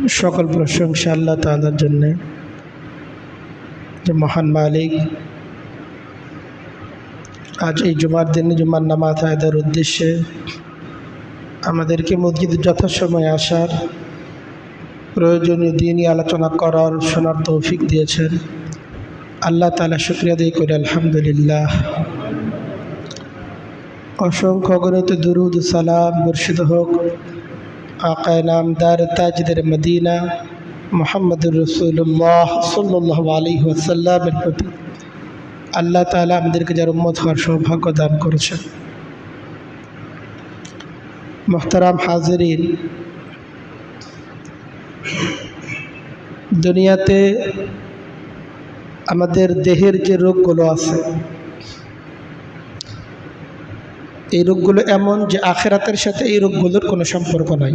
সকল প্রশংসা আল্লাহ তাআলার জন্য, যে মহান মালিক আজ এই জুমার দিনে জুমার নামাজ আদায়ের উদ্দেশ্যে আমাদেরকে মসজিদে যথাসময়ে আসার, প্রয়োজনীয় দিনই আলোচনা করার শোনার তৌফিক দিয়েছেন। আল্লাহ তাআলা শুকরিয়া আদায় করি, আলহামদুলিল্লাহ। অসংখ্য অগণিত দুরুদ সালাম বর্ষিত হোক আকায়ে নামদার তাজদার মদিনা মুহাম্মদুর রাসূলুল্লাহ সাল্লাল্লাহু আলাইহি ওয়াসাল্লামের প্রতি। আল্লাহ তাআলা আমাদেরকে যার উম্মত হওয়ার সৌভাগ্য দান করেছেন। মুহতারাম হাজিরিন, দুনিয়াতে আমাদের দেহের যে রোগগুলো আছে, এই রোগগুলো এমন যে আখিরাতের সাথে এই রোগগুলোর কোনো সম্পর্ক নাই।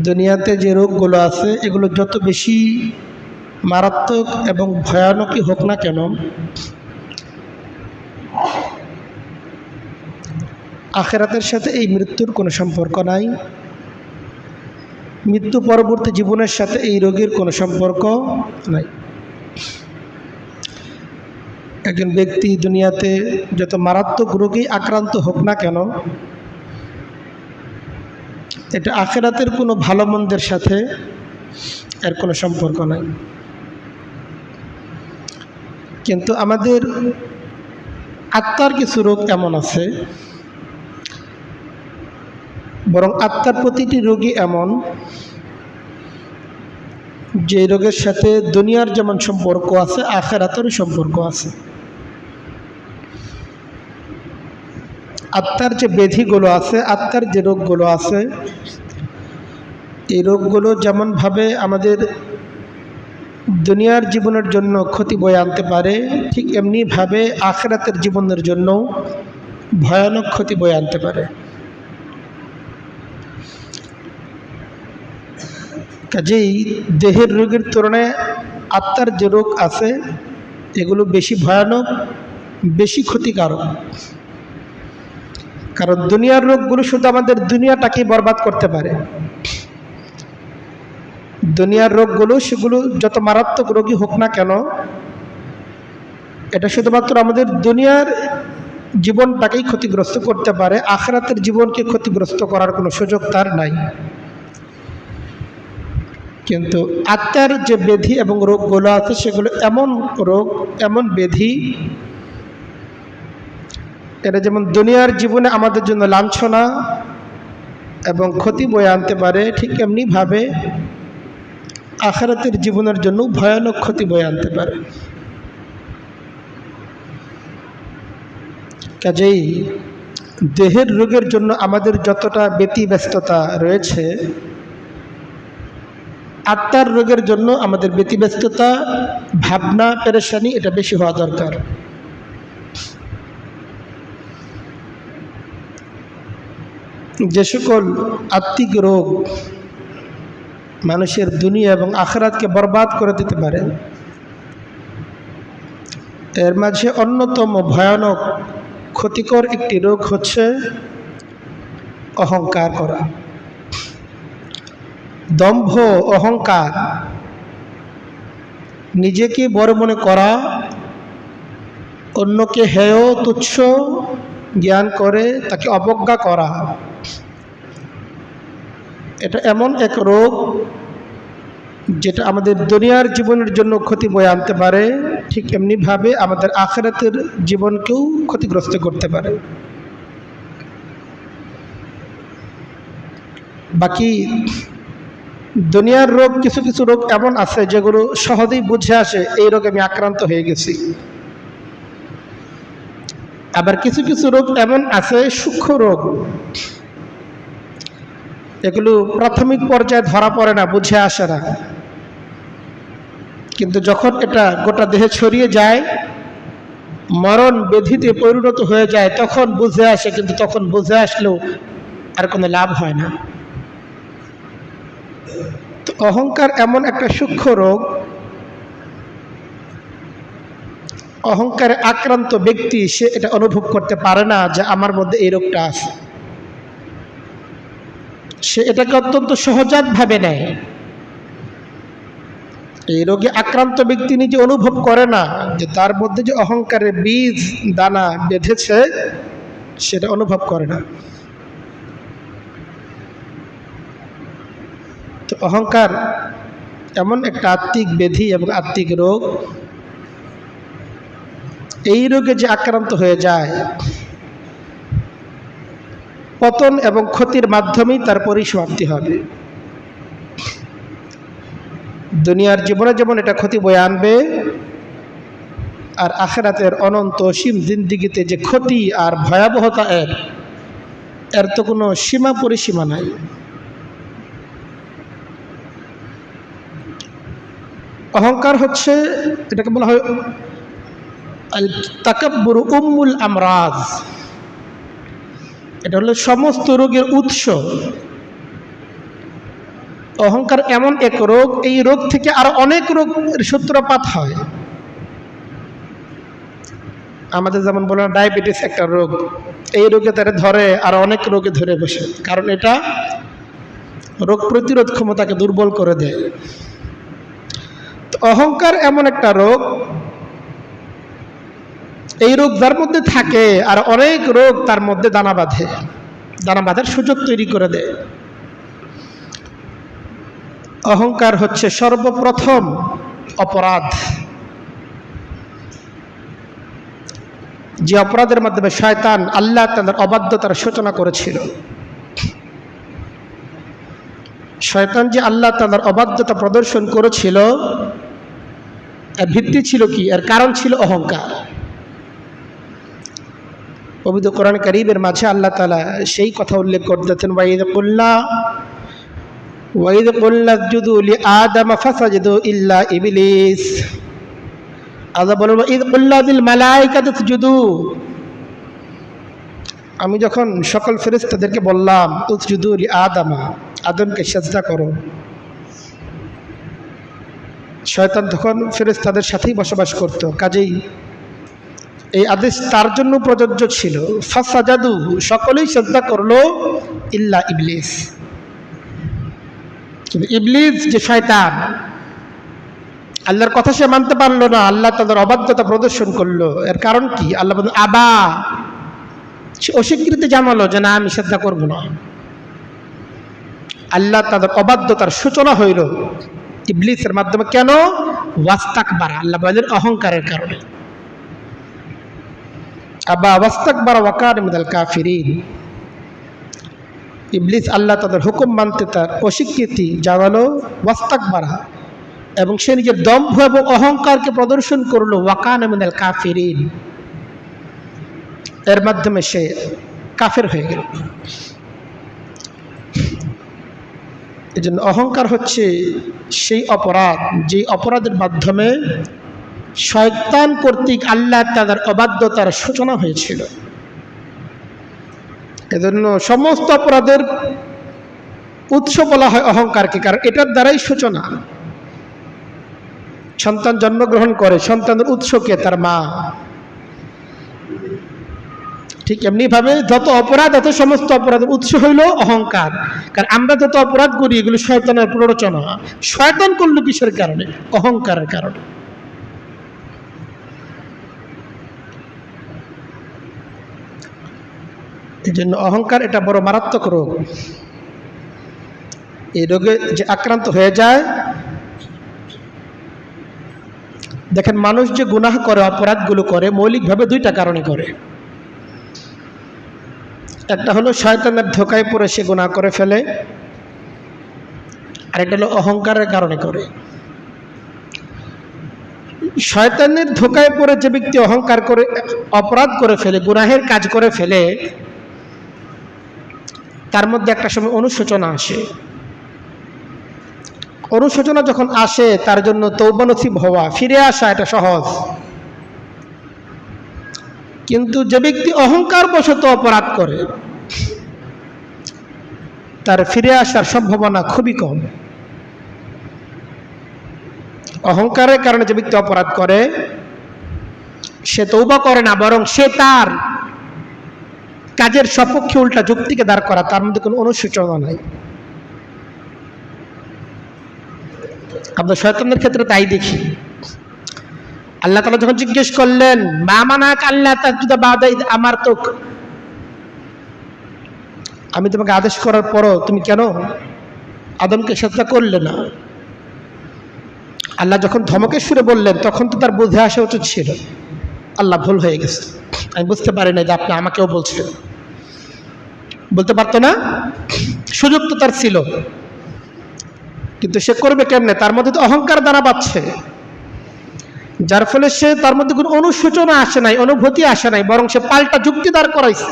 দুনিয়াতে যে রোগগুলো আছে এগুলো যত বেশি মারাত্মক এবং ভয়ানকই হোক না কেন, আখিরাতের সাথে এই মৃত্যুর কোনো সম্পর্ক নাই। মৃত্যু পরবর্তী জীবনের সাথে এই রোগের কোনো সম্পর্ক নাই। একজন ব্যক্তি দুনিয়াতে যত মারাত্মক রোগেই আক্রান্ত হোক না কেন, এটা আখিরাতের কোনো ভালো মন্দের সাথে এর কোনো সম্পর্ক নাই। কিন্তু আমাদের আত্মার কিছু রোগ এমন আছে, বরং আত্মার প্রতিটি রোগই এমন যে রোগের সাথে দুনিয়ার যেমন সম্পর্ক আছে, আখিরাতেরও সম্পর্ক আছে। আত্মার যে ব্যাধিগুলো আছে, আত্মার যে রোগগুলো আছে, এই রোগগুলো যেমনভাবে আমাদের দুনিয়ার জীবনের জন্য ক্ষতি বয়ে আনতে পারে, ঠিক এমনিভাবে আখিরাতের জীবনের জন্য ভয়ানক ক্ষতি বয়ে আনতে পারে। কাজেই দেহের রোগের তুলনায় আত্মার যে রোগ আছে এগুলো বেশি ভয়ানক, বেশি ক্ষতিকারক। কারণ দুনিয়ার রোগগুলো শুধু আমাদের দুনিয়াটাকে বরবাদ করতে পারে। দুনিয়ার রোগগুলো, সেগুলো যত মারাত্মক রোগী হোক না কেন, এটা শুধুমাত্র আমাদের দুনিয়ার জীবনটাকেই ক্ষতিগ্রস্ত করতে পারে, আখিরাতের জীবনকে ক্ষতিগ্রস্ত করার কোনো সুযোগ তার নাই। কিন্তু আত্মার যে ব্যাধি এবং রোগগুলো আছে সেগুলো এমন রোগ, এমন ব্যাধি, এটা যেমন দুনিয়ার জীবনে আমাদের জন্য লাঞ্ছনা এবং ক্ষতি বয়ে আনতে পারে, ঠিক এমনিভাবে আখিরাতের জীবনের জন্য ভয়ানক ক্ষতি বয়ে আনতে পারে। কাজেই দেহের রোগের জন্য আমাদের যতটা ব্যতিব্যস্ততা রয়েছে, আত্মার রোগের জন্য আমাদের ব্যতিব্যস্ততা, ভাবনা, পেরেশানি এটা বেশি হওয়া দরকার। যে সকল আত্মিক রোগ মানুষের দুনিয়া এবং আখিরাতকে বরবাদ করে দিতে পারে, এর মাঝে অন্যতম ভয়ানক ক্ষতিকর একটি রোগ হচ্ছে অহংকার করা, দম্ভ, অহংকার, নিজেকে বড় মনে করা, অন্যকে হেয় তুচ্ছ জ্ঞান করে তাকে অবজ্ঞা করা। এটা এমন এক রোগ যেটা আমাদের দুনিয়ার জীবনের জন্য ক্ষতি বয়ে আনতে পারে, ঠিক এমনিভাবে আমাদের আখিরাতের জীবনকেও ক্ষতিগ্রস্ত করতে পারে। বাকি দুনিয়ার রোগ, কিছু কিছু রোগ এমন আছে যেগুলো সহজেই বুঝে আসে এই রোগে আমি আক্রান্ত হয়ে গেছি। আবার কিছু কিছু রোগ এমন আছে, সূক্ষ্ম রোগ, এগুলো প্রাথমিক পর্যায়ে ধরা পড়ে না, বুঝে আসে না। কিন্তু যখন এটা গোটা দেহে ছড়িয়ে যায়, মরণ ব্যাধিতে পরিণত হয়ে যায়, তখন বুঝে আসে। কিন্তু তখন বুঝে আসলেও আর কোনো লাভ হয় না। তো অহংকার এমন একটা সূক্ষ্ম রোগ, অহংকারে আক্রান্ত ব্যক্তি সে এটা অনুভব করতে পারে না যে আমার মধ্যে এই রোগটা আছে। সে এটাকে অত্যন্ত সহজাতভাবে নেয়। এই রোগে আক্রান্ত ব্যক্তি নিজে অনুভব করে না যে তার মধ্যে যে অহংকারের বীজ দানা বেঁধেছে, সেটা অনুভব করে না। তো অহংকার এমন একটা আত্মিক ব্যাধি এবং আত্মিক রোগ, এই রোগে যে আক্রান্ত হয়ে যায়, পতন এবং ক্ষতির মাধ্যমেই তার পরিসমাপ্তি হবে। দুনিয়ার জীবনে যেমন এটা ক্ষতি বয়ে আনবে, আর আখিরাতের অনন্ত অসীম জিন্দিগিতে যে ক্ষতি আর ভয়াবহতা এর তো কোনো সীমা পরিসীমা নাই। অহংকার হচ্ছে, এটাকে বলা হয় আল তাকাব্বুর উম্মুল আমরাজ। এটা হলো সমস্ত রোগের উৎস। অহংকার এমন এক রোগ, এই রোগ থেকে আরো অনেক রোগের সূত্রপাত হয়। আমাদের যেমন বলে ডায়াবেটিস একটা রোগ, এই রোগে তারা ধরে আর অনেক রোগে ধরে বসে, কারণ এটা রোগ প্রতিরোধ ক্ষমতাকে দুর্বল করে দেয়। তো অহংকার এমন একটা রোগ, এই রোগ যার মধ্যে থাকে আর অনেক রোগ তার মধ্যে দানা বাঁধার সুযোগ তৈরি করে দেয়। অহংকার হচ্ছে সর্বপ্রথম অপরাধ, যে অপরাধের মাধ্যমে শয়তান আল্লাহ তাআলার অবাধ্যতার সূচনা করেছিল। শয়তান যে আল্লাহ তাআলার অবাধ্যতা প্রদর্শন করেছিল, এর ভিত্তি ছিল কি? এর কারণ ছিল অহংকার। পবিত্র কোরআন কারীমের মাঝে আল্লাহ তাআলা সেই কথা উল্লেখ করতেছেন, ওয়াইদ কুল্লা ইসজুদু লিআদম ফাসাজাদু ইল্লা ইবলিস। আল্লাহ বলেন, ওয়াইদ কুল্লা লিল মালাইকাতি ইসজুদু, আমি যখন সকল ফেরেশতাদেরকে বললাম উসজুদু লিআদম, আদমকে সিজদা করো, শয়তান তখন ফেরেশতাদের সাথেই বসবাস করত, কাজেই এই আদেশ তার জন্য প্রযোজ্য ছিল। ফাসাজাদু, সকলেই সিজদা করলো, ইল্লা ইবলিস, কিন্তু ইবলিস যে শয়তান, আল্লাহর কথা সে মানতে পারলো না, আল্লাহ তাদের অবাধ্যতা প্রদর্শন করলো। এর কারণ কি? আল্লাহ বলেন আবা, সে অস্বীকৃতি জানালো যে না, আমি সিজদা করব না। আল্লাহ তাদের অবাধ্যতার সূচনা হইল ইবলিসের মাধ্যমে। কেন? ওয়াস্তাকবারা, আল্লাহ বলেন অহংকারের কারণে। আবা ওয়াস্তাকবারা ওয়া কানা মিনাল কাফিরিন, ইবলিস আল্লাহ তাদের হুকুম মানতে তার অস্বীকৃতি জানালো, ওয়াস্তাকবারা, এবং সে নিজের দম্ভ এবং অহংকারকে প্রদর্শন করলো, ওয়া কানা মিনাল কাফিরিন, এর মাধ্যমে সে কাফের হয়ে গেল। এজন্য অহংকার হচ্ছে সেই অপরাধ, যে অপরাধের মাধ্যমে শয়তান কর্তৃক আল্লাহ তাআলার অবাধ্যতার সূচনা হয়েছিল। এজন্য সমস্ত অপরাধের উৎস বলা হয় অহংকারকে, কারণ এটার দ্বারাই সূচনা। সন্তান জন্মগ্রহণ করে, সন্তানের উৎসকে তার মা। ঠিক এমনিভাবে যত অপরাধ, এত সমস্ত অপরাধের উৎস হইল অহংকার। কারণ আমরা যত অপরাধ করি, এগুলো শয়তানের প্ররোচনা। শয়তান করলো কিসের কারণে? অহংকারের কারণে। এই জন্য অহংকার এটা বড় মারাত্মক রোগ। এই রোগে যে আক্রান্ত হয়ে যায়, দেখেন মানুষ যে গুনাহ করে, অপরাধগুলো করে, মৌলিকভাবে দুইটা কারণে করে। একটা হলো শয়তানের ধোঁকায় পড়ে সে গুনাহ করে ফেলে, আর একটা হলো অহংকারের কারণে করে। শয়তানের ধোঁকায় পড়ে যে ব্যক্তি অহংকার করে অপরাধ করে ফেলে, গুনাহের কাজ করে ফেলে, তার মধ্যে একটা সময় অনুশোচনা আসে। অনুশোচনা যখন আসে, তার জন্য তওবা নসিব হওয়া, ফিরে আসা, এটা সহজ। কিন্তু যে ব্যক্তি অহংকার বশত অপরাধ করে, তার ফিরে আসার সম্ভাবনা খুবই কম। অহংকারের কারণে যে ব্যক্তি অপরাধ করে, সে তওবা করে না, বরং সে তার কাজের সপক্ষে উল্টা যুক্তিকে দাঁড় করা, তার মধ্যে কোনো অনুশোচনা নাই। আমরা শয়তানের ক্ষেত্রে তাই দেখি। আল্লাহ তাআলা যখন জিজ্ঞেস করলেন মা মানাক আল্লাহ তাসজুদা বাদা ইয আমারতুক, আমি তোমাকে আদেশ করার পরও তুমি কেন আদমকে সিজদা করলে না? আল্লাহ যখন ধমকের সুরে বললেন তখন তো তার বুঝে আসা উচিত ছিল আল্লাহ ভুল হয়ে গেছে, আমি বুঝতে পারি না যে আপনি আমাকেও বলছেন। বলতে পারতো না? সুযোগ তো তার ছিল, কিন্তু সে করবে কেমনে? তার মধ্যে তো অহংকার দানা বাঁধছে, যার ফলে সে তার মধ্যে কোনো অনুশোচনা আসে নাই, অনুভূতি আসে নাই, বরং সে পাল্টা যুক্তি দাঁড় করাইছে।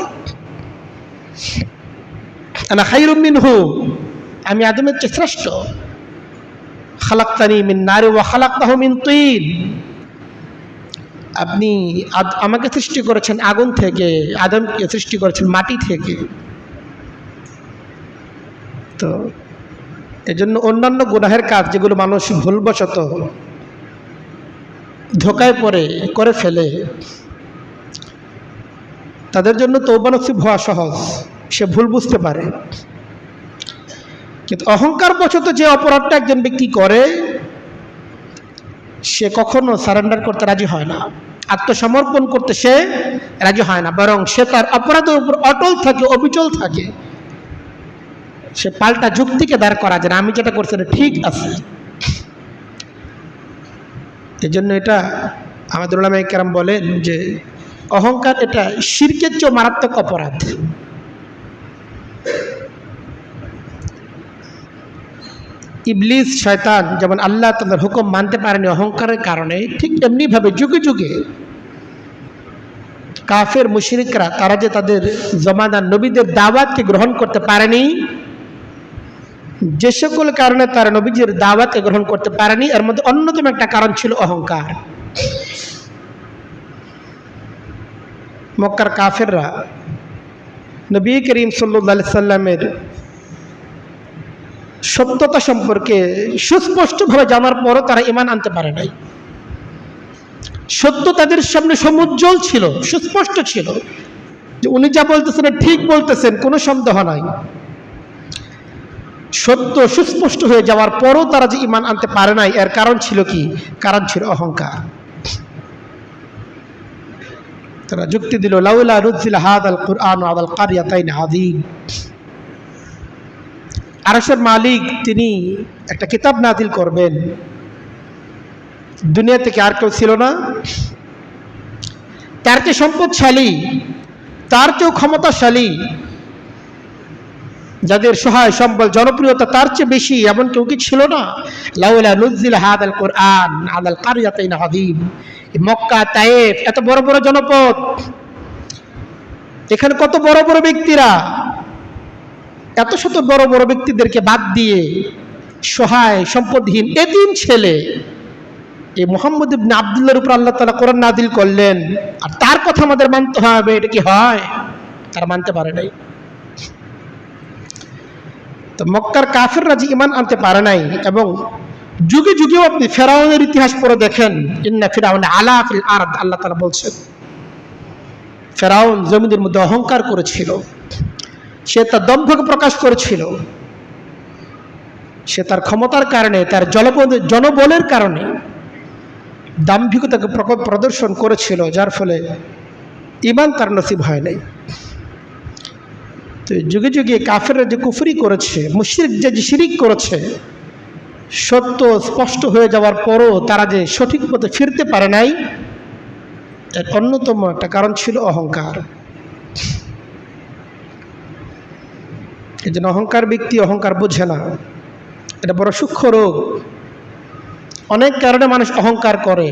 আনা খায়রুম মিনহু, আমি আদমের চেয়ে শ্রেষ্ঠ। খালাকতানি মিন নার ওয়া খালাকতাহু মিন তিন, আপনি আমাকে সৃষ্টি করেছেন আগুন থেকে, আদমকে সৃষ্টি করেছেন মাটি থেকে। তো এজন্য অন্যান্য গুনাহের কাজ যেগুলো মানুষ ভুলবশত ধোকায় পড়ে করে ফেলে, তাদের জন্য তওবা নসিব হওয়া সহজ, সে ভুল বুঝতে পারে। কিন্তু অহংকার বশত যে অপরাধটা একজন ব্যক্তি করে, সে কখনো সারেন্ডার করতে রাজি হয় না, আত্মসমর্পণ করতে সে রাজি হয় না, বরং সে তার অপরাধের উপর অটল থাকে, অবিচল থাকে। সে পাল্টা যুক্তিকে দাঁড় করা যায়, আমি যেটা করছি এটা ঠিক আছে। এই জন্য এটা আমাদের উলামায়ে কেরাম বলেন যে অহংকার এটা শিরকের চেয়ে মারাত্মক অপরাধ। ইবলিস শয়তান যেমন আল্লাহ তাআলার হুকুম মানতে পারেনি অহংকারের কারণে, ঠিক এমনিভাবে যুগে যুগে কাফের মুশরিকরা, তারা যে তাদের জমানার নবীদের দাওয়াতকে গ্রহণ করতে পারেনি, যে সকল কারণে তারা নবীজির দাওয়াতকে গ্রহণ করতে পারেনি, এর মধ্যে অন্যতম একটা কারণ ছিল অহংকার। মক্কার কাফেররা নবী করিম সাল্লাল্লাহু আলাইহি সাল্লামের সত্যতা সম্পর্কে সুস্পষ্টভাবে জানার পরও তারা ঈমান আনতে পারে নাই। সত্য তাদের সামনে সমুজ্জ্বল ছিল, সুস্পষ্ট ছিল যে উনি যা বলতেছেন ঠিক বলতেছেন, কোনো সন্দেহ নাই। সত্য সুস্পষ্ট হয়ে যাওয়ার পরও তারা যে ঈমান আনতে পারে নাই, এর কারণ ছিল কি? কারণ ছিল অহংকার। তারা যুক্তি দিল লাউলা নুজিলা হাযাল কুরআন আলাল কারিয়াতাইন আযীম, আরশের মালিক তিনি একটা কিতাব নাজিল করবেন, দুনিয়া থেকে আর কেউ ছিল না, তার চেয়ে সম্পদশালী, তার চেয়েও ক্ষমতাশালী, যাদের সহায় সম্বল জনপ্রিয়তা তার চেয়ে বেশি, এমন কেউ কি ছিল না? লাউলা নুজিলা হাযাল কুরআন আলাল কারিয়াতাইন আযীম, মক্কা তায়েফ এত বড় বড় জনপদ, এখানে কত বড় বড় ব্যক্তিরা, এত শত বড় বড় ব্যক্তিদেরকে বাদ দিয়ে সহায় সম্পদহীন এতিম ছেলে এই মুহাম্মদ ইবনে আব্দুল্লাহর উপর আল্লাহ তাআলা কোরআন নাযিল করলেন, আর তার কথা আমাদের মানতে হবে, এটা কি হয়? তারা মানতে পারে নাই। তো মক্কার কাফেররা যে ঈমান আনতে পারে নাই, এবং যুগে যুগেও আপনি ফেরাউনের ইতিহাস পড়ে দেখেন, ইন্না ফিরআউনা আলা ফিল আরদ, আল্লাহ তাআলা বলছেন ফেরাউন জমিনের মধ্যে অহংকার করেছিল, সে তার দম্ভকে প্রকাশ করেছিল, সে তার ক্ষমতার কারণে, তার জনবলের কারণে দাম্ভিকতাকে প্রদর্শন করেছিল, যার ফলে ঈমান তার নসিব হয় নাই। তো যুগে যুগে কাফেররা যে কুফরি করেছে, মুশরিক যে শিরিক করেছে, সত্য স্পষ্ট হয়ে যাওয়ার পরও তারা যে সঠিক পথে ফিরতে পারে নাই, এর অন্যতম একটা কারণ ছিল অহংকার। এই জন্য অহংকার ব্যক্তি অহংকার বোঝে না, এটা বড় সূক্ষ্ম রোগ। অনেক কারণে মানুষ অহংকার করে,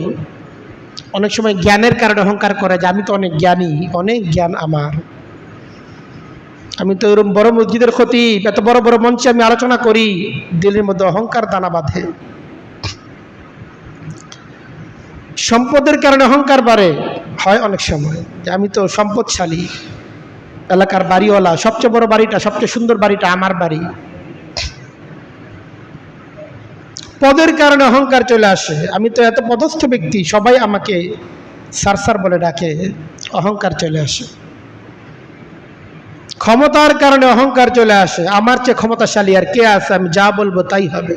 অনেক সময় জ্ঞানের কারণে অহংকার করে যে আমি তো অনেক জ্ঞানী, অনেক জ্ঞান আমার, আমি তো এরকম বড় মসজিদের খতিব, এত বড় বড় মঞ্চে আমি আলোচনা করি, দিলের মধ্যে অহংকার দানা বাঁধে। সম্পদের কারণে অহংকার বাড়ে, হয় অনেক সময় যে আমি তো সম্পদশালী, এলাকার বাড়িওয়ালা, সবচেয়ে বড় বাড়িটা, সবচেয়ে সুন্দর বাড়িটা আমার বাড়ি। পদের কারণে অহংকার চলে আসে, আমি তো এত পদস্থ ব্যক্তি, সবাই আমাকে স্যার স্যার বলে ডাকে, অহংকার চলে আসে। ক্ষমতার কারণে অহংকার চলে আসে, আমার চেয়ে ক্ষমতাশালী আর কে আছে, আমি যা বলবো তাই হবে।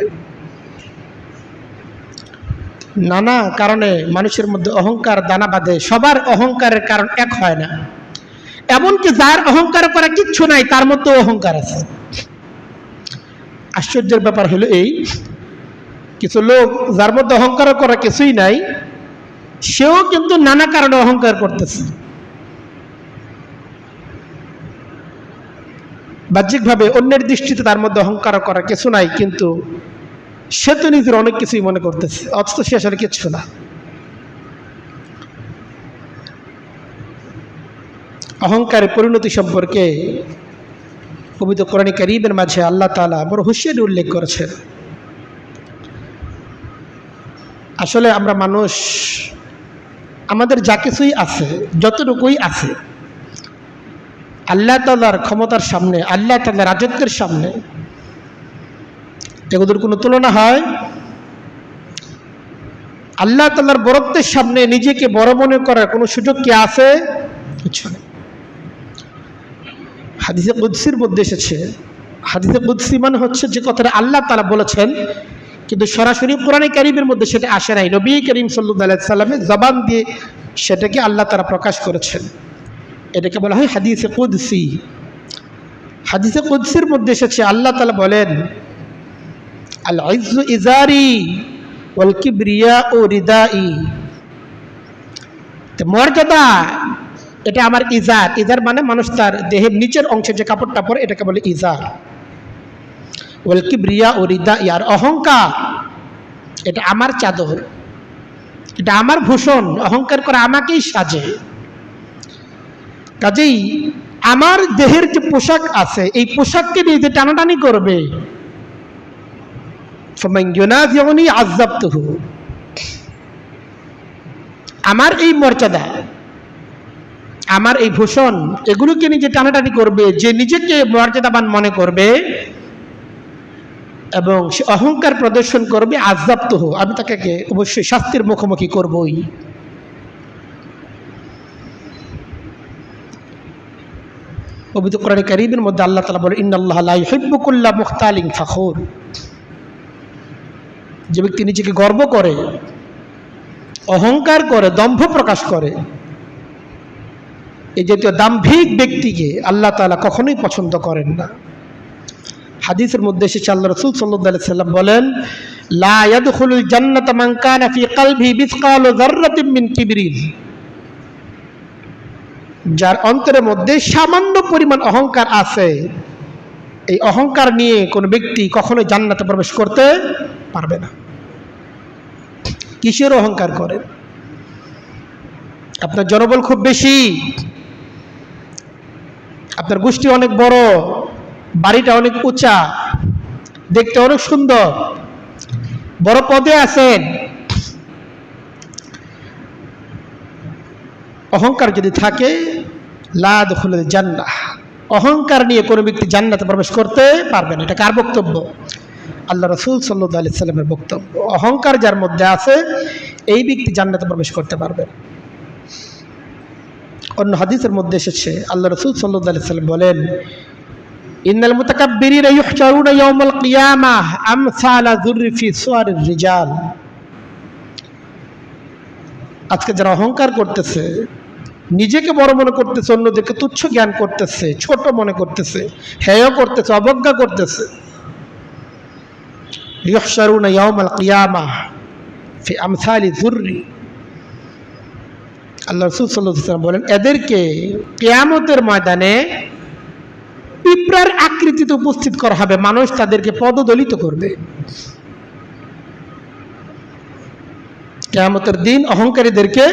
নানা কারণে মানুষের মধ্যে অহংকার দানা বাঁধে। সবার অহংকারের কারণ এক হয় না, এমনকি যার অহংকার করা কিচ্ছু নাই তার মধ্যেও অহংকার আছে। আশ্চর্যের ব্যাপার হলো এই, কিছু লোক যার মধ্যে অহংকার করা কিছুই নাই, সেও কিন্তু নানা কারণে অহংকার করতেছে। বাহ্যিকভাবে অন্যের দৃষ্টিতে তার মধ্যে অহংকার করা কিছু নাই, কিন্তু সে তো নিজের অনেক কিছুই মনে করতেছে, অথচ সে আসলে কিচ্ছু না। অহংকারের পরিণতি সম্পর্কে পবিত্র কোরআন কারীমের মাঝে আল্লাহ তাআলা বড় হুঁশিয়ারি উল্লেখ করেছেন। আসলে আমরা মানুষ, আমাদের যা কিছুই আছে, যতটুকুই আছে, আল্লাহ তাআলার ক্ষমতার সামনে, আল্লাহ তাআলার রাজত্বের সামনে এগুলোর কোনো তুলনা হয়? আল্লাহ তাআলার বরত্বের সামনে নিজেকে বড় মনে করার কোনো সুযোগ কি আছে? কিছু নেই। হাদিসে কুদসির মধ্যে এসেছে, হাদিসে কুদসি মানে হচ্ছে যে কথাটা আল্লাহ তাআলা বলেছেন, কিন্তু সরাসরি কোরআনে কারীমের মধ্যে সেটা আসে নাই। নবী করিম সাল্লাল্লাহু আলাইহি সাল্লামের জবান দিয়ে সেটাকে আল্লাহ তাআলা প্রকাশ করেছেন। এটাকে বলা হয় হাদিসে কুদসি। হাদিসে কুদসির মধ্যে এসেছে আল্লাহ তাআলা বলেন, আল ইজ্জু ইজারি ওয়াল কিবরিয়াউ রিদাই। মর্যাদা এটা আমার ইজার। ইজার মানে মানুষ তার দেহের নিচের অংশে যে কাপড়টা পরে এটাকে বলে ইজার। ওয়াল কিবরিয়াউ রিদাই, আর অহংকার এটা আমার চাদর, এটা আমার ভূষণ। অহংকার করে আমাকেই সাজে। কাজেই আমার দেহের যে পোশাক আছে, এই পোশাককে নিয়ে যে টানাটানি করবে, আমার এই মর্যাদা, আমার এই ভূষণ, এগুলোকে নিয়ে যে টানাটানি করবে, যে নিজেকে মর্যাদাবান মনে করবে এবং সে অহংকার প্রদর্শন করবে, আযাবতুহু, আমি তাকে অবশ্যই শাস্তির মুখোমুখি করবই। পবিত্র কোরআন কারীমের মধ্যে আল্লাহ তাআলা বলে, ইন্নাল্লাহা লা ইউহিব্বু কুল্লা মুখতালিন ফাখুর। যে ব্যক্তি নিজেকে গর্ব করে, অহংকার করে, দম্ভ প্রকাশ করে, এই জাতীয় দাম্ভিক ব্যক্তিকে আল্লাহ তাআলা কখনোই পছন্দ করেন না। হাদিসের মধ্যে এসেছে, আল্লাহ রাসূল সাল্লাল্লাহু আলাইহি সাল্লাম বলেন, লা ইয়াদখুলুল জান্নাতা মান কানা ফি কলবিহি মিসকালু যাররাতিন মিন কিবরিন। যার অন্তরের মধ্যে সামান্য পরিমাণ অহংকার আছে, এই অহংকার নিয়ে কোনো ব্যক্তি কখনোই জান্নাতে প্রবেশ করতে পারবে না। কিসের অহংকার করেন? আপনার জনবল খুব বেশি, আপনার গোষ্ঠী অনেক বড়, বাড়িটা অনেক উঁচা, দেখতে অনেক সুন্দর, বড় পদে আছেন, অহংকার যদি থাকে, লা দুখুলুল জান্নাহ, অহংকার নিয়ে কোনো ব্যক্তি জান্নাতে প্রবেশ করতে পারবে না। এটা কার বক্তব্য? আল্লাহ রাসূল সাল্লাল্লাহু আলাইহি সাল্লামের বক্তব্য। অহংকার যার মধ্যে আছে, এই ব্যক্তি জান্নাতে প্রবেশ করতে পারবে না। অন্য হাদিসের মধ্যে এসেছে, আল্লাহ রাসূল সাল্লাল্লাহু আলাইহি সাল্লাম বলেন, ইন্নাল মুতাকাব্বিরিনা ইউহশারুনা ইয়াওমাল কিয়ামাহ আমসালা যুররি ফি সুওয়ারির রিজাল। আজকে যারা অহংকার করতেছে, নিজেকে বড় মনে করতেছে, অন্যদেরকে তুচ্ছ জ্ঞান করতেছে, ছোট মনে করতেছে, হেয় করতেছে, অবজ্ঞা করতেছে, ইউহশারুনা ইয়াওমাল কিয়ামাহ ফি আমসালি যুররি। আল্লাহ রাসূল সাল্লাল্লাহু আলাইহি ওয়াসাল্লাম বলেন, এদেরকে কিয়ামতের ময়দানে পিঁপড়ার আকৃতিতে উপস্থিত করা হবে, মানুষ তাদেরকে পদদলিত করবে। কিয়ামতের দিন অহংকারীদেরকে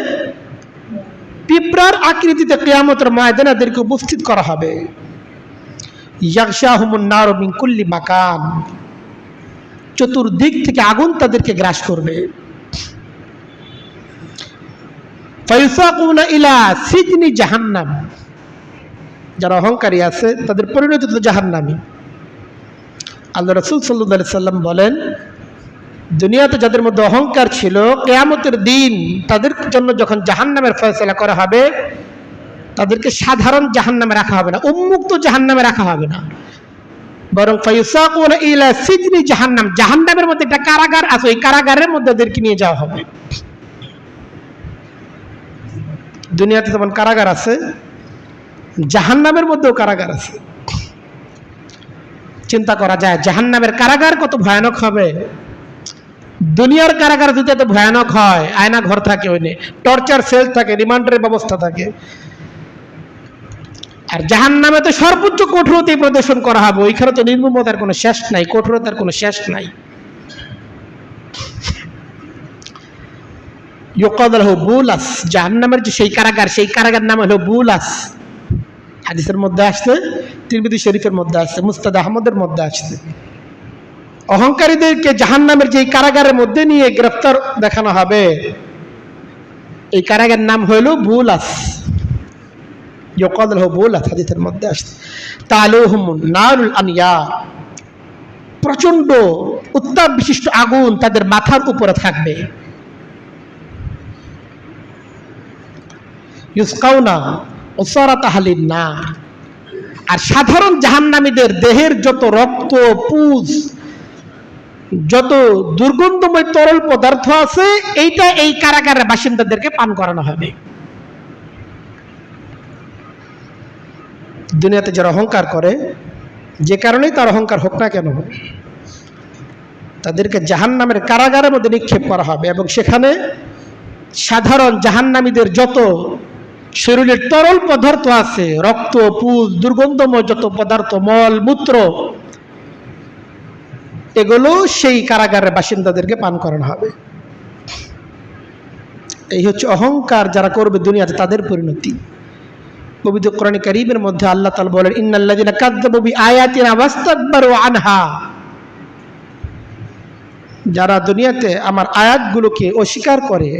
পিঁপড়ার আকৃতিতে কিয়ামতের ময়দানে এদেরকে উপস্থিত করা হবে। ইয়াগশাহুমুন নারু মিন কুল্লি মাকান, চতুর্দিক থেকে আগুন তাদেরকে গ্রাস করবে। ফায়ুসাকুনা ইলা সিজনি জাহান্নাম, যারা অহংকারী আছে তাদের পরিণতি তো জাহান্নামী। আল্লাহ রাসূল সাল্লাল্লাহু আলাইহি সাল্লাম বলেন, দুনিয়াতে যাদের মধ্যে অহংকার ছিল, কিয়ামতের দিন তাদের জন্য যখন জাহান্নামের ফয়সালা করা হবে, তাদেরকে সাধারণ জাহান্নামে রাখা হবে না, উন্মুক্ত জাহান্নামে রাখা হবে না। বরং ফায়ুসাকুনা ইলা সিজনি জাহান্নাম, জাহান্নামের মধ্যে একটা কারাগার আছে, ওই কারাগারের মধ্যে ওদেরকে নিয়ে যাওয়া হবে। দুনিয়াতে যেমন কারাগার আছে, জাহান্নামের মধ্যেও কারাগার আছে। চিন্তা করা যায় জাহান্নামের কারাগার কত ভয়ানক হবে। দুনিয়ার কারাগার যদি এত ভয়ানক হয়, আয়না ঘর থাকে, ওইনে টর্চার সেল থাকে, রিমান্ডের ব্যবস্থা থাকে, আর জাহান্নামে তো সর্বোচ্চ কঠোরতাই প্রদর্শন করা হবে। ওইখানে তো নির্মমতার কোনো শেষ নাই, কঠোরতার কোনো শেষ নাই। ইউকাদ লাহু বুলাস, জাহান্নামের যে সেই কারাগার, সেই কারাগার নাম হলো বুলাস। হাদিসের মধ্যে আসছে, তিরমিজি শরীফের মধ্যে আসছে, মুস্তাদ আহমদের মধ্যে আসছে। অহংকারীদেরকে জাহান্নামের যে কারাগারের মধ্যে নিয়ে গ্রেফতার দেখানো হবে, এই কারাগারের নাম হইল বুলাস। ইউকাদ লাহু বুলাস, হাদিসের মধ্যে আসছে। তালুহুম নারুল আনিয়া, প্রচন্ড উত্তাপ বিশিষ্ট আগুন তাদের মাথার উপরে থাকবে। ইউসকাউনা উসারাত আহলিন নার, আর সাধারণ জাহান্নামীদের দেহের যত রক্ত, পুজ, যত দুর্গন্ধময় তরল পদার্থ আছে, এইটা এই কারাগারের বাসিন্দাদেরকে পান করানো হবে। দুনিয়াতে যারা অহংকার করে, যে কারণেই তার অহংকার হোক না কেন, তাদেরকে জাহান্নামের কারাগারের মধ্যে নিক্ষেপ করা হবে, এবং সেখানে সাধারণ জাহান্নামীদের যত শরীরের তরল পদার্থ আছে, রক্ত, পুজ, দুর্গন্ধময় যত পদার্থ, মল, মূত্র, এগুলো সেই কারাগারের বাসিন্দাদেরকে পান করানো হবে। এই হচ্ছে অহংকার যারা করবে দুনিয়াতে, তাদের পরিণতি। পবিত্র কোরআন কারীমের মধ্যে আল্লাহ তাআলা বলেন, ইন্নাল্লাযিনা কাযযাবু বিআয়াতিনা ওয়াস্তাকবারু আনহা, যারা দুনিয়াতে আমার আয়াতগুলোকে অস্বীকার করে,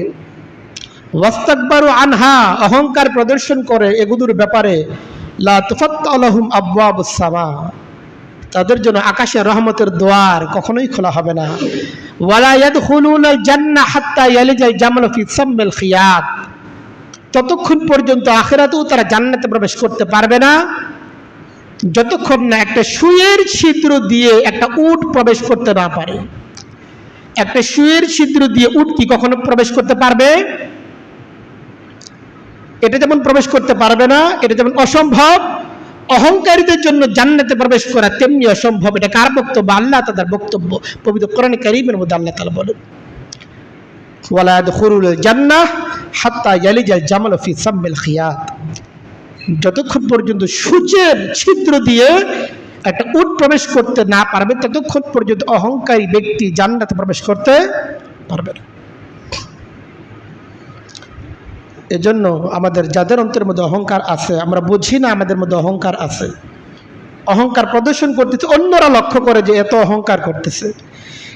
ওয়াস্তাকবারু আনহা, অহংকার প্রদর্শন করে এগুলোর ব্যাপারে, লা তুফাত্তাহু লাহুম আবওয়াবুস সামা, তাদের জন্য আকাশের রহমতের দুয়ার কখনোই খোলা হবে না। ওয়ালা ইয়াদখুলুনাল জান্নাহ হাত্তা ইয়ালিজাল জামালু ফি সাম্মিল খিয়াত, ততক্ষণ পর্যন্ত আখিরাতেও তারা জান্নাতে প্রবেশ করতে পারবে না যতক্ষণ না একটা সুইয়ের ছিদ্র দিয়ে একটা উট প্রবেশ করতে না পারে। একটা সুইয়ের ছিদ্র দিয়ে উট কি কখনো প্রবেশ করতে পারবে? এটা যেমন প্রবেশ করতে পারবে না, এটা যেমন অসম্ভব, অহংকারীদের জন্য জান্নাতে প্রবেশ করা তেমনি অসম্ভব। এটা কার বক্তব্য? আল্লাহ তাআলার বক্তব্য। পবিত্র কোরআন কারীমের মধ্যে আল্লাহ তাআলা বলেন, ওয়ালা ইয়াদখুলুল জান্নাহ হাত্তা ইয়ালিজাল জামালু ফি সাম্মিল খিয়াত, যতক্ষণ পর্যন্ত সূচের ছিদ্র দিয়ে একটা উট প্রবেশ করতে না পারবে ততক্ষণ পর্যন্ত অহংকারী ব্যক্তি জান্নাতে প্রবেশ করতে পারবে না। এজন্য আমাদের যাদের অন্তরের মধ্যে অহংকার আছে, আমরা বুঝি না আমাদের মধ্যে অহংকার আছে, অহংকার প্রদর্শন করতেছে, অন্যরা লক্ষ্য করে যে এত অহংকার করতেছে,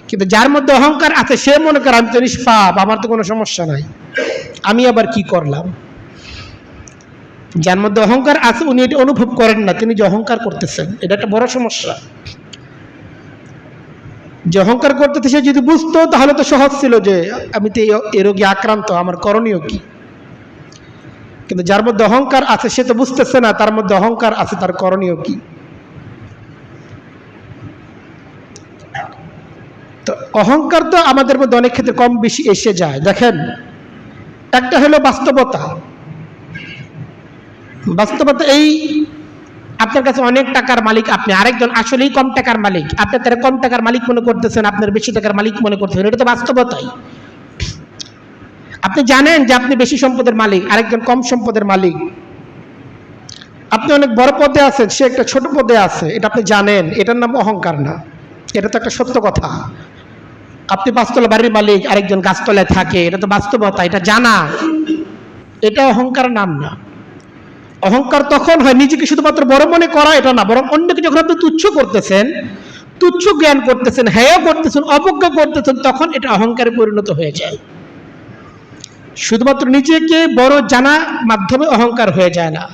কিন্তু যার মধ্যে অহংকার আছে সে মনে করে আমি তো নিষ্পাপ, আমার তো কোনো সমস্যা নাই, আমি আবার কি করলাম। যার মধ্যে অহংকার আছে উনি এটা অনুভব করেন না, তিনি যে অহংকার করতেছেন, এটা একটা বড় সমস্যা। যে অহংকার করতেছে সে যদি বুঝতো তাহলে তো সহজ ছিল যে আমি তো এই রোগে আক্রান্ত, আমার করণীয় কি। কিন্তু যার মধ্যে অহংকার আছে সে তো বুঝতেছে না তার মধ্যে অহংকার আছে, তার করণীয় কি। তো অহংকার তো আমাদের মধ্যে অনেক ক্ষেত্রে কম বেশি এসে যায়। দেখেন, একটা হলো বাস্তবতা। বাস্তবতা এই, আপনার কাছে অনেক টাকার মালিক আপনি, আরেকজন আসলেই কম টাকার মালিক, আপনি তারা কম টাকার মালিক মনে করতেছেন, আপনার বেশি টাকার মালিক মনে করতেছেন, এটা তো বাস্তবতাই। আপনি জানেন যে আপনি বেশি সম্পদের মালিক, আরেকজন কম সম্পদের মালিক। আপনি অনেক বড় পদে আছেন, সে একটা ছোট পদে আছে, এটা আপনি জানেন, এটার নাম অহংকার না, এটা তো একটা সত্য কথা। আপনি 5 তলা বাড়ির মালিক, আরেকজন গাছতলায় থাকে, এটা তো বাস্তবতা, এটা জানা, এটা অহংকার নাম না। অহংকার তখন হয় নিজেকে শুধুমাত্র বড় মনে করা, এটা না, বরং অন্যকে যখন আপনি তুচ্ছ করতেছেন, তুচ্ছ জ্ঞান করতেছেন, হেয় করতেছেন, অবজ্ঞা করতেছেন, তখন এটা অহংকারে পরিণত হয়ে যায়। শুধুমাত্র নিজেকে বড় জানা মাধ্যমে অহংকার হয়ে যায় না,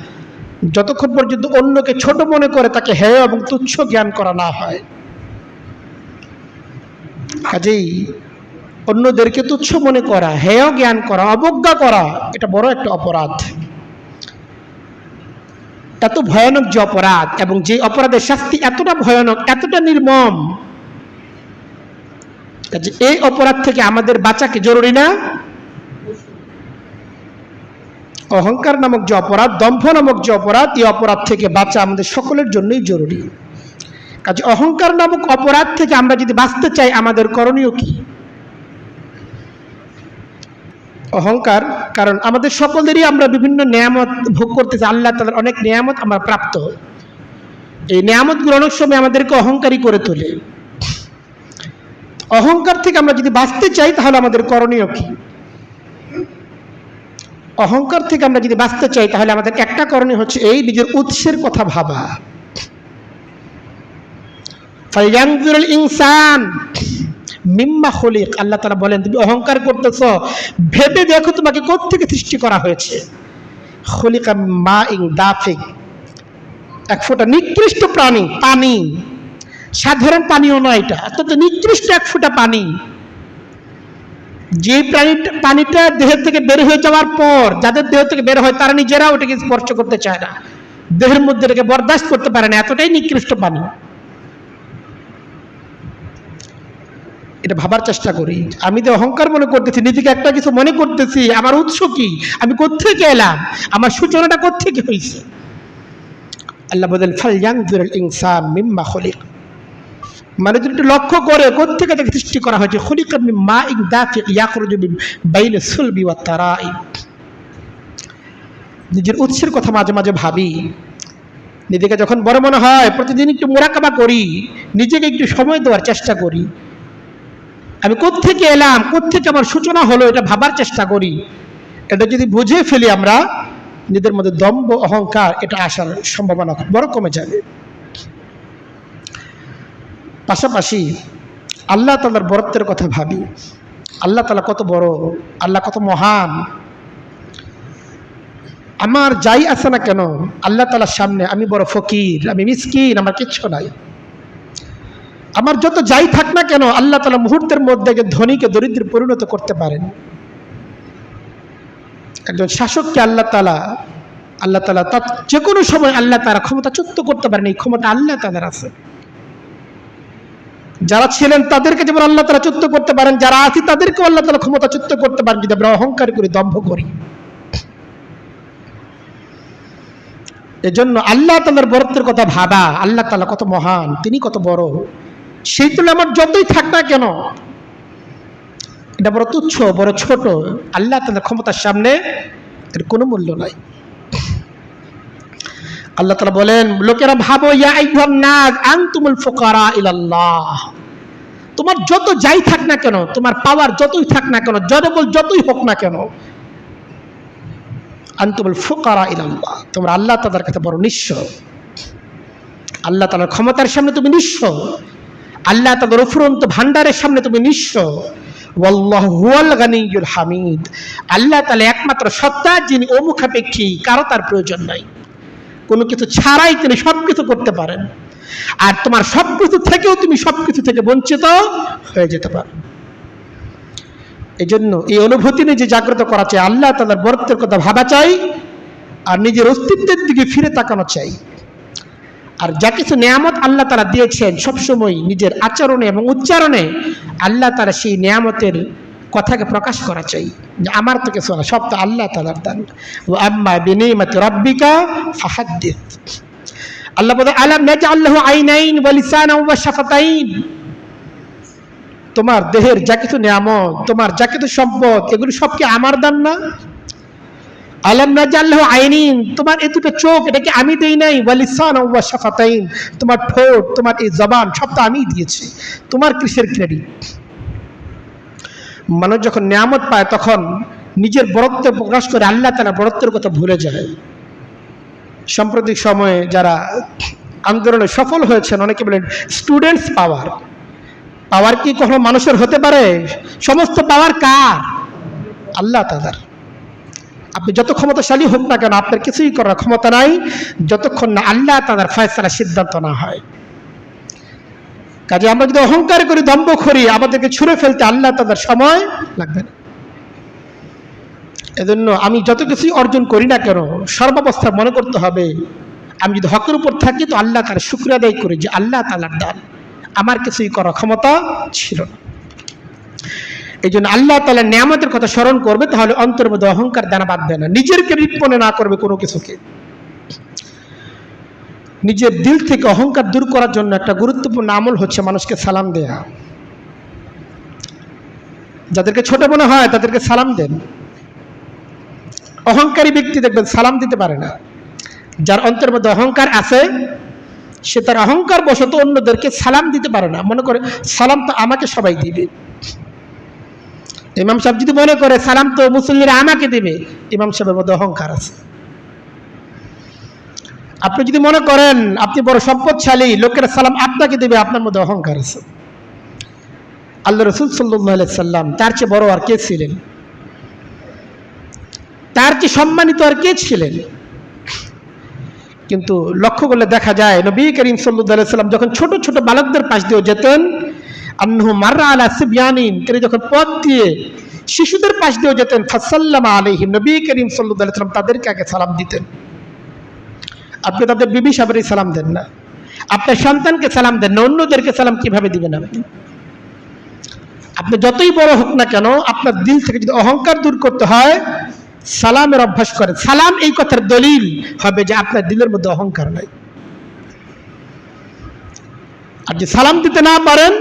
যতক্ষণ পর্যন্ত অন্যকে ছোট মনে করে তাকে হেয় এবং তুচ্ছ জ্ঞান করা না হয়। কাজেই অন্যদেরকে তুচ্ছ মনে করা, হেয় জ্ঞান করা, অবজ্ঞা করা, এটা বড় একটা অপরাধ। এত ভয়ানক যে অপরাধ, এবং যে অপরাধের শাস্তি এতটা ভয়ানক, এতটা নির্মম, এই অপরাধ থেকে আমাদের বাঁচা কি জরুরি না? অহংকার নামক যে অপরাধ, দম্ভ নামক যে অপরাধ, এই অপরাধ থেকে বাঁচা আমাদের সকলের জন্যই জরুরি। কাজে অহংকার নামক অপরাধ থেকে আমরা যদি বাঁচতে চাই, আমাদের করণীয় কি? অহংকার, কারণ আমাদের সকলেরই আমরা বিভিন্ন নিয়ামত ভোগ করতেছি, আল্লাহ তাআলার অনেক নিয়ামত আমরা প্রাপ্ত। এই নিয়ামতগুলো অনেক সময় আমাদেরকে অহংকারী করে তোলে। অহংকার থেকে আমরা যদি বাঁচতে চাই, তাহলে আমাদের করণীয় কি? অহংকার থেকে আমরা যদি বাঁচতে চাই, তাহলে আমাদের একটা করণীয় হচ্ছে এই, নিজের উৎসের কথা ভাবা। ফায়ানজুরুল ইনসান মিম্মা খুলিক, আল্লাহ তাআলা বলেন, তুমি অহংকার করতেছ, ভেবে দেখো তোমাকে কোত্থেকে সৃষ্টি করা হয়েছে। খুলিকা মিন মাইন দাফিক, এক ফোঁটা নিকৃষ্ট প্রাণী, পানি, সাধারণ পানিও নয়, এটা অত্যন্ত নিকৃষ্ট এক ফোঁটা পানি। যে পানিটা দেহের থেকে বের হয়ে যাওয়ার পর, যাদের দেহ থেকে বের হয়, তারা নিজেরা ওটাকে স্পর্শ করতে চায় না, দেহের মধ্যে এটাকে বরদাস্ত করতে পারে না, এতটাই নিকৃষ্ট পানি। এটা ভাবার চেষ্টা করি। আমি তো অহংকার মনে করতেছি, নিজেকে একটা কিছু মনে করতেছি, আমার উৎস কি? আমি কোত্থেকে এলাম? আমার সূচনাটা কোত্থেকে হয়েছে? আল্লাহ বলেন, ফালয়ানজুরুল ইনসান মিম্মা খুলিক, মানে যদি একটু লক্ষ্য করে কোত্থেকে তাকে সৃষ্টি করা হয়েছে। খুলিকা মিন মাইন দাফিক ইয়াখরুজু মিন বাইনি সুলবি ওয়াত তারাইব। নিজের উৎসের কথা মাঝে মাঝে ভাবি। নিজেকে যখন বড় মনে হয়, প্রতিদিন একটু মুরাকাবা করি, নিজেকে একটু সময় দেওয়ার চেষ্টা করি। আমি কোত্থেকে এলাম, কোত্থেকে আমার সূচনা হলো, এটা ভাবার চেষ্টা করি। এটা যদি বুঝে ফেলি আমরা, নিজেদের মধ্যে দম্ভ অহংকার এটা আসার সম্ভাবনা বড় কমে যাবে। পাশাপাশি আল্লাহ তাআলার বরত্বের কথা ভাবি। আল্লাহ তাআলা কত বড়, আল্লাহ কত মহান। আমার যাই আছে না কেন, আল্লাহ তাআলার সামনে আমি বড় ফকির, আমি মিসকিন, আমার কিচ্ছু নাই। আমার যত যাই থাক না কেন, আল্লাহ তাআলা মুহূর্তের মধ্যে ধনীকে দরিদ্রে পরিণত করতে পারেন। একজন শাসককে আল্লাহ তাআলা তার যে কোনো সময় আল্লাহ তাআলা ক্ষমতাচ্যুত করতে পারেন, এই ক্ষমতা আল্লাহ তাআলার আছে। যারা ছিলেন তাদেরকে যেমন আল্লাহ তাআলা চ্যুত করতে পারেন, যারা আছে তাদেরকেও আল্লাহ তাআলা ক্ষমতাচ্যুত করতে পারেন, যদি আমরা অহংকার করি, দম্ভ করি। এজন্য আল্লাহ তাআলার বরত্বের কথা ভাবা, আল্লাহ তাআলা কত মহান, তিনি কত বড়, সেই তুলনায় আমার যতই থাক না কেন, এটা বড় তুচ্ছ, বড় ছোট। আল্লাহ তাআলার ক্ষমতার সামনে এর কোনো মূল্য নাই। আল্লাহ তাআলা বলেন, লোকেরা ভাবো, ইয়া আইয়ুহান নাস আনতুমুল ফুকারা ইলাল্লাহ, তোমার যত যাই থাক না কেন, তোমার পাওয়ার যতই থাক না কেন, জনবল যতই হোক না কেন, আনতুমুল ফুকারা ইলাল্লাহ, তোমরা আল্লাহ তাআলার কাছে বড় নিঃস্ব। আল্লাহ তাআলার ক্ষমতার সামনে তুমি নিঃস্ব, আল্লাহ তাআলার অফুরন্ত ভান্ডারের সামনে তুমি নিঃস্ব। ওয়াল্লাহু হুয়াল গানিয়্যুল হামিদ, আল্লাহ তাআলা একমাত্র সত্তা, যিনি অমুখাপেক্ষী, কারো তার প্রয়োজন নাই, কোনো কিছু ছাড়াই তিনি সবকিছু করতে পারেন। আর তোমার সবকিছু থেকেও তুমি সবকিছু থেকে বঞ্চিত হয়ে যেতে পারো। এই জন্য এই অনুভূতি নিজে জাগ্রত করা চাই, আল্লাহ তাআলার বরত্বের কথা ভাবা চাই, আর নিজের অস্তিত্বের দিকে ফিরে তাকানো চাই। আর যা কিছু নিয়ামত আল্লাহ তাআলা দিয়েছেন, সবসময় নিজের আচরণে এবং উচ্চারণে আল্লাহ তাআলা সেই নিয়ামতের কথাকে প্রকাশ করা চাই, যে আমার তো কিছু না, সব তো আল্লাহ তাআলার দান। ওয়া আম্মা বিনিমাতি রাব্বিকা ফাহাদ্দিস। আল্লাহ বলে, আলাম নাজআল লাহু আইনাইন ওয়া লিসানান ওয়া শাফাতাইন, তোমার দেহের যা কিছু নিয়ামত, তোমার যা কিছু সম্পদ, এগুলো সব কি আমার দান না? আলাম নাজআল লাহু আইনাইন, তোমার এই দুটো চোখ, এটা কি আমি দেই নাই? ওয়া লিসানান ওয়া শাফাতাইন, তোমার ঠোঁট, তোমার এই জবান, সব তো আমিই দিয়েছি, তোমার কিসের ক্রেডিট? মানুষ যখন নিয়ামত পায়, তখন নিজের বরত্ব প্রকাশ করে আল্লাহ তাআলা বরত্বের কথা ভুলে যায়। সাম্প্রতিক সময়ে যারা আন্দোলনে সফল হয়েছেন, অনেকে বলেন স্টুডেন্টস পাওয়ার। পাওয়ার কি কখনো মানুষের হতে পারে? সমস্ত পাওয়ার কার? আল্লাহ তাআলার। আপনি যত ক্ষমতাশালী হোক না কেন, আপনার কিছুই করার ক্ষমতা নাই যতক্ষণ না আল্লাহ তাআলার ফয়সালা, সিদ্ধান্ত না হয়। কাজে আমরা যদি অহংকার করি, দম্ভ করি, আমাদেরকে ছুঁড়ে ফেলতে আল্লাহ তাআলার সময় লাগবে না। এজন্য আমি যত কিছুই অর্জন করি না কেন, সর্বাবস্থায় মনে করতে হবে আমি যদি হকের উপর থাকি তো আল্লাহ তার শুকরিয়া আদায় করি যে আল্লাহ তাআলার দান, আমার কিছুই করার ক্ষমতা ছিল না। এই জন্য আল্লাহ তাআলার নিয়ামতের কথা স্মরণ করবে, তাহলে অন্তরের মধ্যে অহংকার দানা বাঁধবে না, নিজের ক্রেডিট মনে না করবে কোনো কিছুকে। নিজের দিল থেকে অহংকার দূর করার জন্য একটা গুরুত্বপূর্ণ আমল হচ্ছে মানুষকে সালাম দেয়া। যাদেরকে ছোট মনে হয় তাদেরকে সালাম দেন। অহংকারী ব্যক্তি দেখবেন সালাম দিতে পারে না। যার অন্তরের মধ্যে অহংকার আছে সে তার অহংকার বশত অন্যদেরকে সালাম দিতে পারে না, মনে করে সালাম তো আমাকে সবাই দিবে। ইমাম সাহেব যদি মনে করে সালাম তো মুসল্লিরা আমাকে দিবে, ইমাম সাহেবের মধ্যে অহংকার আছে। আপনি যদি মনে করেন আপনি বড় সম্পদশালী, লোকেরা সালাম আপনাকে দেবে, আপনার মধ্যে অহংকার আছে। আল্লাহ রাসূল সাল্লাল্লাহু আলাইহি সাল্লাম তার চেয়ে বড় আর কে ছিলেন? তার চেয়ে সম্মানিত আর কে ছিলেন? কিন্তু লক্ষ্য করলে দেখা যায় নবী করিম সাল্লাল্লাহু আলাইহি সাল্লাম যখন ছোট ছোট বালকদের পাশ দিয়ে যেতেন, আন্নাহু মাররা আলা সিবয়ানিন, তিনি যখন পথ দিয়ে শিশুদের পাশ দিয়ে যেতেন, ফাসাল্লামা আলাইহিম, নবী করিম সাল্লাল্লাহু আলাইহি সাল্লাম তাদেরকে আগে সালাম দিতেন। আপনি তাদের বিবি সাহেবেরই সালাম দেন না, আপনার সন্তানকে সালাম দেন না, অন্যদেরকে সালাম কিভাবে দিবেন? আপনি যতই বড় হোক না কেন, আপনার দিল থেকে যদি অহংকার দূর করতে হয় সালামের অভ্যাস করেন। সালাম এই কথার দলিল হবে যে আপনার দিলের মধ্যে অহংকার নাই। আর যে সালাম দিতে না পারেন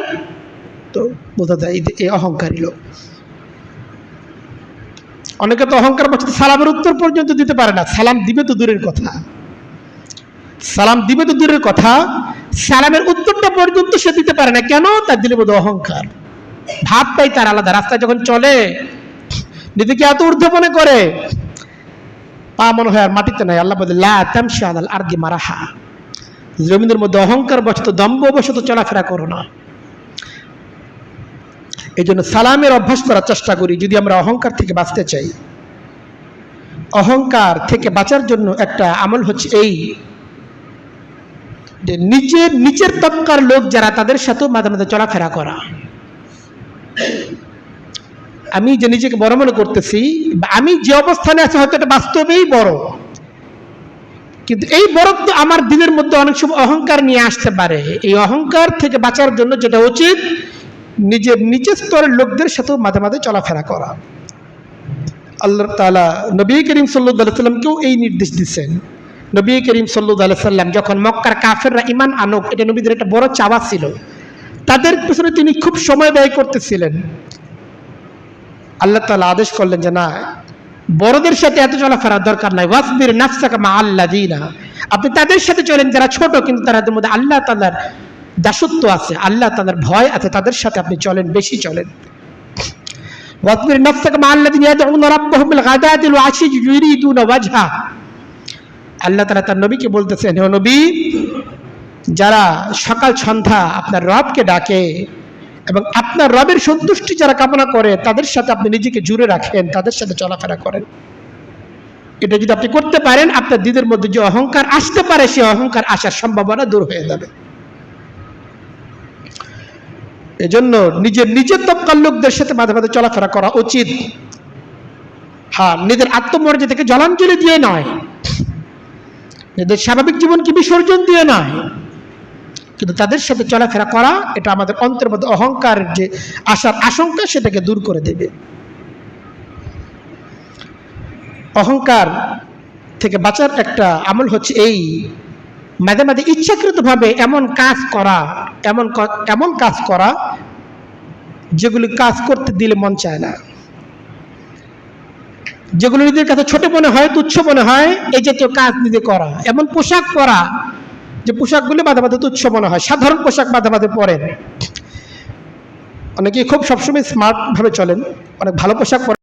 তো বোঝা যায় এই অহংকারী লোক। অনেকে তো অহংকার বলছে সালামের উত্তর পর্যন্ত দিতে পারে না, সালাম দিবে তো দূরের কথা, সালাম দিবে তো দূরের কথা, সালামের উত্তরটা পর্যন্ত সে দিতে পারে না। কেন? তার দিলের মধ্যে অহংকার, ভাবটাই তার আলাদা। রাস্তায় যখন চলে নিজেকে এত ঊর্ধ্ব মনে করে, পা মনে হয় আর মাটিতে নাই। আল্লাহ বলে লা তামশি আলাল আরদি মারাহা, জমিনের মধ্যে অহংকার বশত দম্ভ বশত চলাফেরা করো না। এই জন্য সালামের অভ্যাস করার চেষ্টা করি যদি আমরা অহংকার থেকে বাঁচতে চাই। অহংকার থেকে বাঁচার জন্য একটা আমল হচ্ছে এই যে নিচের তবকার লোক যারা, তাদের সাথেও মাঝে মাঝে চলাফেরা করা। আমি যে নিজেকে বড় মনে করতেছি, আমি যে অবস্থানে আছি হয়তো এটা বাস্তবেই বড়, কিন্তু এই বড়ত্ব আমার দিলের মধ্যে অনেক সময় অহংকার নিয়ে আসতে পারে। এই অহংকার থেকে বাঁচার জন্য যেটা উচিত, নিজের নিচের স্তরের লোকদের সাথেও মাঝে মাঝে চলাফেরা করা। আল্লাহ তাআলা নবী করিম সাল্লাল্লাহু আলাইহি সাল্লামকেও এই নির্দেশ দিচ্ছেন। নবী করিম সাল্লাল্লাহু আলাইহি সাল্লাম যখন মক্কার কাফেররা ঈমান আনুক, এটা নবীদের একটা বড় চাওয়া ছিল, তাদের পিছনে তিনি খুব সময় ব্যয় করতেছিলেন। আল্লাহ তাআলা আদেশ করলেন যে না, বড়দের সাথে এত চলাফেরার দরকার নাই। ওয়াসবির নাফসাকা মা আল্লাযিনা, আপনি তাদের সাথে চলেন যারা ছোট কিন্তু তাদের মধ্যে আল্লাহ তাআলার দাসত্ব আছে, আল্লাহ তাআলার ভয় আছে, তাদের সাথে আপনি চলেন, বেশি চলেন। ওয়াসবির নাফসাকা মা আল্লাযিনা ইয়াদউনা রাব্বাহুম বিল গাদাতি ওয়াল আশি ইউরিদুনা ওয়াজহা। আল্লাহ তাআলা তার নবীকে বলতেছেন, হে নবী, যারা সকাল সন্ধ্যা আপনার রবকে ডাকে এবং আপনার রবের সন্তুষ্টি যারা কামনা করে, তাদের সাথে আপনি নিজেকে জুড়ে রাখেন, তাদের সাথে চলাফেরা করেন। এটা যদি আপনি করতে পারেন, আপনার দিলের মধ্যে যে অহংকার আসতে পারে, সে অহংকার আসার সম্ভাবনা দূর হয়ে যাবে। এজন্য নিজের তবকার লোকদের সাথে মাঝে মাঝে চলাফেরা করা উচিত। হ্যাঁ, নিজের আত্মমর্যাদাকে জলাঞ্জলি দিয়ে নয়, নিজের স্বাভাবিক জীবনকে বিসর্জন দিয়ে নয়, কিন্তু তাদের সাথে চলাফেরা করা, এটা আমাদের অন্তরের মধ্যে অহংকার যে আসার আশঙ্কা সেটাকে দূর করে দেবে। অহংকার থেকে বাঁচার একটা আমল হচ্ছে এই, মাঝে মাঝে ইচ্ছাকৃতভাবে এমন কাজ করা যেগুলি কাজ করতে দিলে মন চায় না, যেগুলো নিজের কাছে ছোট মনে হয়, তুচ্ছ মনে হয়, এই জাতীয় কাজ নিজে করা। এমন পোশাক পরা যে পোশাকগুলি মাঝে মাঝে তুচ্ছ মনে হয়, সাধারণ পোশাক মাঝে মাঝে পরেন। অনেকে খুব সবসময় স্মার্ট ভাবে চলেন, অনেক ভালো পোশাক পরেন।